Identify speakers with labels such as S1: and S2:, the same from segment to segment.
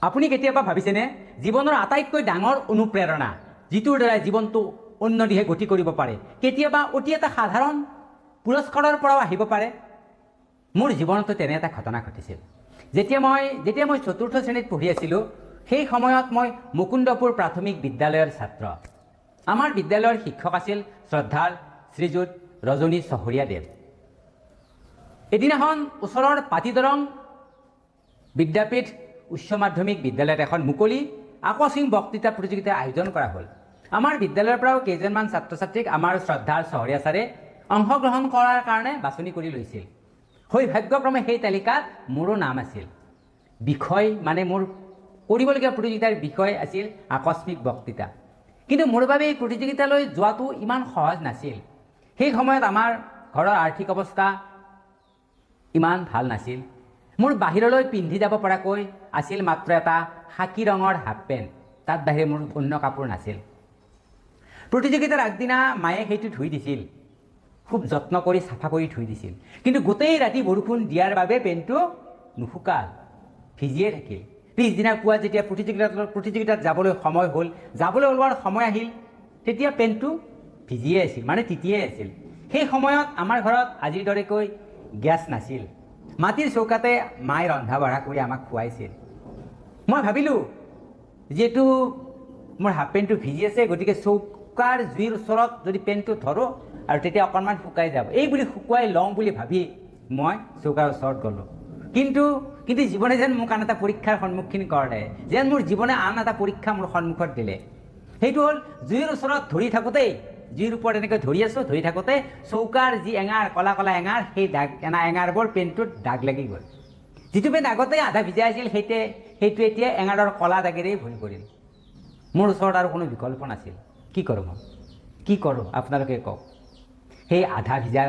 S1: আপুনি কেতিয়াবা ভাবিছেনে জীৱনৰ আটাইতকৈ ডাঙৰ অনুপ্ৰেৰণা যিটোৰ দ্বাৰা জীৱনটো অন্য দিশে গতি কৰিব পাৰে কেতিয়াবা অতি এটা সাধাৰণ পুৰস্কাৰৰ পৰাও আহিব পাৰে? মোৰ জীৱনতো তেনে এটা ঘটনা ঘটিছিল। যেতিয়া মই চতুৰ্থ শ্ৰেণীত পঢ়ি আছিলোঁ, সেই সময়ত মই মুকুন্দপুৰ প্ৰাথমিক বিদ্যালয়ৰ ছাত্ৰ। আমাৰ বিদ্যালয়ৰ শিক্ষক আছিল শ্ৰদ্ধাৰ শ্ৰীযুত ৰজনী চহৰীয়াদেৱ। এদিনাখন ওচৰৰ পাটিদৰং বিদ্যাপীঠ উচ্চ মাধ্যমিক বিদ্যালয়ত এখন মুকলি আকস্মিক বক্তৃতা প্ৰতিযোগিতাৰ আয়োজন কৰা হ'ল। আমাৰ বিদ্যালয়ৰ পৰাও কেইজনমান ছাত্ৰ ছাত্ৰীক আমাৰ শ্ৰদ্ধাৰ চহৰীয়া ছাৰে অংশগ্ৰহণ কৰাৰ কাৰণে বাছনি কৰি লৈছিল। সৌভাগ্যক্ৰমে সেই তালিকাত মোৰো নাম আছিল। বিষয় মানে মোৰ কৰিবলগীয়া প্ৰতিযোগিতাৰ বিষয় আছিল আকস্মিক বক্তৃতা। কিন্তু মোৰ বাবে এই প্ৰতিযোগিতালৈ যোৱাটো ইমান সহজ নাছিল। সেই সময়ত আমাৰ ঘৰৰ আৰ্থিক অৱস্থা ইমান ভাল নাছিল। মোৰ বাহিৰলৈ পিন্ধি যাব পৰাকৈ আছিল মাত্ৰ এটা খাকী ৰঙৰ হাফ পেণ্ট, তাত বাহিৰে মোৰ অন্য কাপোৰ নাছিল। প্ৰতিযোগিতাৰ আগদিনা মায়ে সেইটো ধুই দিছিল, খুব যত্ন কৰি চাফা কৰি ধুই দিছিল। কিন্তু গোটেই ৰাতি বৰষুণ দিয়াৰ বাবে পেণ্টটো নুশুকাল, ভিজিয়ে থাকিল। পিছদিনা পুৱা যেতিয়া প্ৰতিযোগিতাত যাবলৈ সময় হ'ল, যাবলৈ ওলোৱাৰ সময় আহিল, তেতিয়া পেণ্টটো ভিজিয়ে আছিল, মানে তিতিয়ে আছিল। সেই সময়ত আমাৰ ঘৰত আজিৰ দৰেকৈ গেছ নাছিল। মাটিৰ চৌকাতে মায়ে ৰন্ধা বঢ়া কৰি আমাক খুৱাইছিল। মই ভাবিলোঁ যিহেতু মোৰ হাফ পেণ্টটো ভিজি আছে, গতিকে চৌকাৰ জুইৰ ওচৰত যদি পেণ্টটো ধৰোঁ আৰু তেতিয়া অকণমান শুকাই যাব, এই বুলি শুকুৱাই লওঁ বুলি ভাবি মই চৌকাৰ ওচৰত গ'লোঁ। কিন্তু জীৱনে যেন মোক আন এটা পৰীক্ষাৰ সন্মুখীন কৰালে, যেন মোৰ জীৱনে আন এটা পৰীক্ষা মোৰ সন্মুখত দিলে। সেইটো হ'ল জুইৰ ওচৰত ধৰি থাকোঁতেই, জুইৰ ওপৰত এনেকৈ ধৰি আছোঁ, ধৰি থাকোঁতে চৌকাৰ যি এঙাৰ, কলা কলা এঙাৰ, সেই এঙাৰবোৰ পেণ্টটোত দাগ লাগি গ'ল। যিটো পেণ্ট আগতে আধা ভিজা আছিল সেইটো এতিয়া এঙাৰৰ কলা দাগেৰেই ভৰি পৰিল। মোৰ ওচৰত আৰু কোনো বিকল্প নাছিল। কি কৰোঁ মই, কি কৰোঁ আপোনালোকে কওক। সেই আধা ভিজা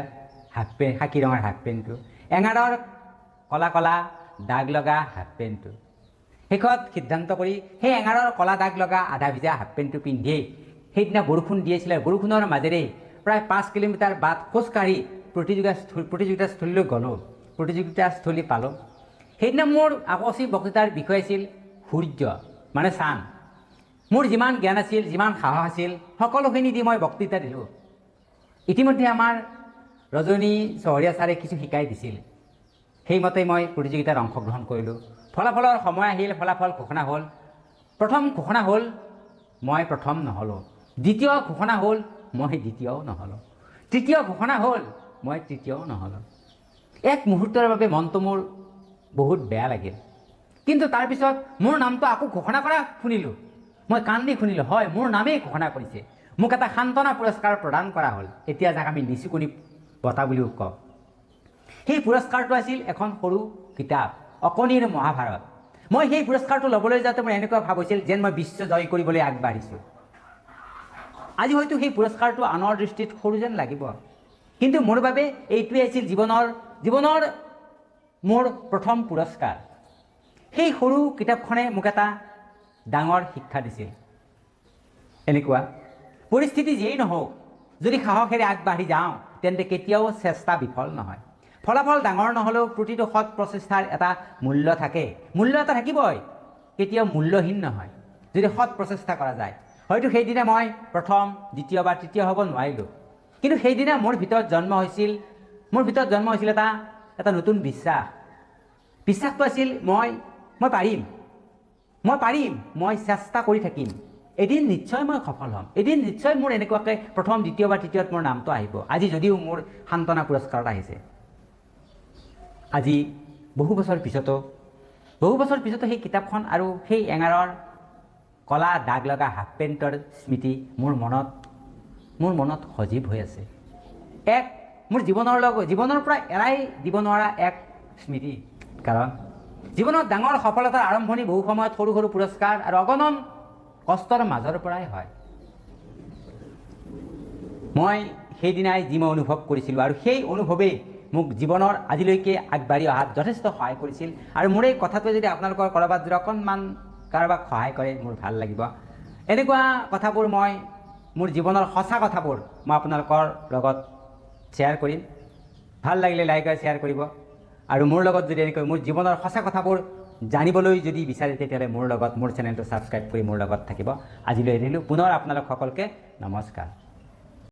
S1: খাকী ৰঙৰ হাফ পেণ্টটো, এঙাৰৰ কলা কলা দাগ লগা হাফ পেণ্টটো, শেষত সিদ্ধান্ত কৰি সেই এঙাৰৰ কলা দাগ লগা আধা ভিজা হাফ পেণ্টটো পিন্ধিয়েই সেইদিনা বৰষুণ দি আছিলে, বৰষুণৰ মাজেৰে প্ৰায় 5 কিলোমিটাৰ বাট খোজকাঢ়ি প্ৰতিযোগিতাস্থলীলৈ গ'লোঁ, প্ৰতিযোগিতাস্থলী পালোঁ। সেইদিনা মোৰ আকস্মিক বক্তৃতাৰ বিষয় আছিল সূৰ্য, মানে চান। মোৰ যিমান জ্ঞান আছিল, যিমান সাহস আছিল, সকলোখিনি দি মই বক্তৃতা দিলোঁ। ইতিমধ্যে আমাৰ ৰজনী চহৰীয়া ছাৰে কিছু শিকাই দিছিল। সেইমতে মই প্ৰতিযোগিতাত অংশগ্ৰহণ কৰিলোঁ। ফলাফলৰ সময় আহিল, ফলাফল ঘোষণা হ'ল। প্ৰথম ঘোষণা হ'ল মই প্ৰথম নহ'লোঁ। দ্বিতীয় ঘোষণা হ'ল মই দ্বিতীয়ও নহ'লোঁ। তৃতীয় ঘোষণা হ'ল মই তৃতীয়ও নহ'লোঁ। এক মুহূৰ্তৰ বাবে মনটো মোৰ বহুত বেয়া লাগিল। কিন্তু তাৰপিছত মোৰ নামটো আকৌ ঘোষণা কৰা শুনিলোঁ। মই কাণ দি শুনিলোঁ, হয়, মোৰ নামেই ঘোষণা কৰিছে। মোক এটা সান্তনা পুৰস্কাৰ প্ৰদান কৰা হ'ল, এতিয়া যাক আমি নিচুকনি বঁটা বুলিও কওঁ। সেই পুৰস্কাৰটো আছিল এখন সৰু কিতাপ, অকণিৰ মহাভাৰত। মই সেই পুৰস্কাৰটো ল'বলৈ যাওঁতে মোৰ এনেকুৱা ভাৱ হৈছিল যেন মই বিশ্ব জয় কৰিবলৈ আগবাঢ়িছোঁ। আজি হয়তো সেই পুৰস্কাৰটো আনৰ দৃষ্টিত সৰু যেন লাগিব, কিন্তু মোৰ বাবে এইটোৱে আছিল জীৱনৰ মোৰ প্ৰথম পুৰস্কাৰ। সেই সৰু কিতাপখনে মোক এটা ডাঙৰ শিক্ষা দিছিল। এনেকুৱা পৰিস্থিতি যিয়েই নহওক, যদি সাহসেৰে আগবাঢ়ি যাওঁ তেন্তে কেতিয়াও চেষ্টা বিফল নহয়। ফলাফল ডাঙৰ নহ'লেও প্ৰতিটো সৎ প্ৰচেষ্টাৰ এটা মূল্য থাকে, মূল্য এটা থাকিবই, কেতিয়াও মূল্যহীন নহয় যদি সৎ প্ৰচেষ্টা কৰা যায়। হয়তো সেইদিনা মই প্ৰথম, দ্বিতীয় বা তৃতীয় হ'ব নোৱাৰিলোঁ, কিন্তু সেইদিনা মোৰ ভিতৰত জন্ম হৈছিল এটা নতুন বিশ্বাসটো আছিল মই পাৰিম, মই চেষ্টা কৰি থাকিম, এদিন নিশ্চয় মই সফল হ'ম, এদিন নিশ্চয় মোৰ এনেকুৱাকৈ প্ৰথম, দ্বিতীয় বা তৃতীয়ত মোৰ নামটো আহিব। আজি যদিও মোৰ সান্তনা পুৰস্কাৰত আহিছে, আজি বহু বছৰ পিছতো সেই কিতাপখন আৰু সেই এঙাৰৰ কলা দাগ লগা হাফ পেণ্টৰ স্মৃতি মোৰ মনত সজীৱ হৈ আছে। মোৰ জীৱনৰ পৰা এৰাই দিব নোৱাৰা এক স্মৃতি। কাৰণ জীৱনত ডাঙৰ সফলতাৰ আৰম্ভণি বহু সময়ত সৰু সৰু পুৰস্কাৰ আৰু অগণন কষ্টৰ মাজৰ পৰাই হয়। মই সেইদিনাই যি মই অনুভৱ কৰিছিলোঁ আৰু সেই অনুভৱেই মোক জীৱনৰ আজিলৈকে আগবাঢ়ি অহাত যথেষ্ট সহায় কৰিছিল। আৰু মোৰ এই কথাটোৱে যদি আপোনালোকৰ ক'ৰবাত যদি অকণমান কাৰোবাক সহায় কৰে মোৰ ভাল লাগিব। এনেকুৱা কথাবোৰ মোৰ জীৱনৰ সঁচা কথাবোৰ মই আপোনালোকৰ লগত শ্বেয়াৰ কৰিম। ভাল লাগিলে লাইক আৰু শ্বেয়াৰ কৰিব। আৰু মোৰ লগত যদি এনেকৈ মোৰ জীৱনৰ সঁচা কথাবোৰ জানিবলৈ যদি বিচাৰে তেতিয়াহ'লে মোৰ চেনেলটো ছাবস্ক্ৰাইব কৰি মোৰ লগত থাকিব। আজিলৈ এৰিলোঁ। পুনৰ আপোনালোক সকলোকে নমস্কাৰ।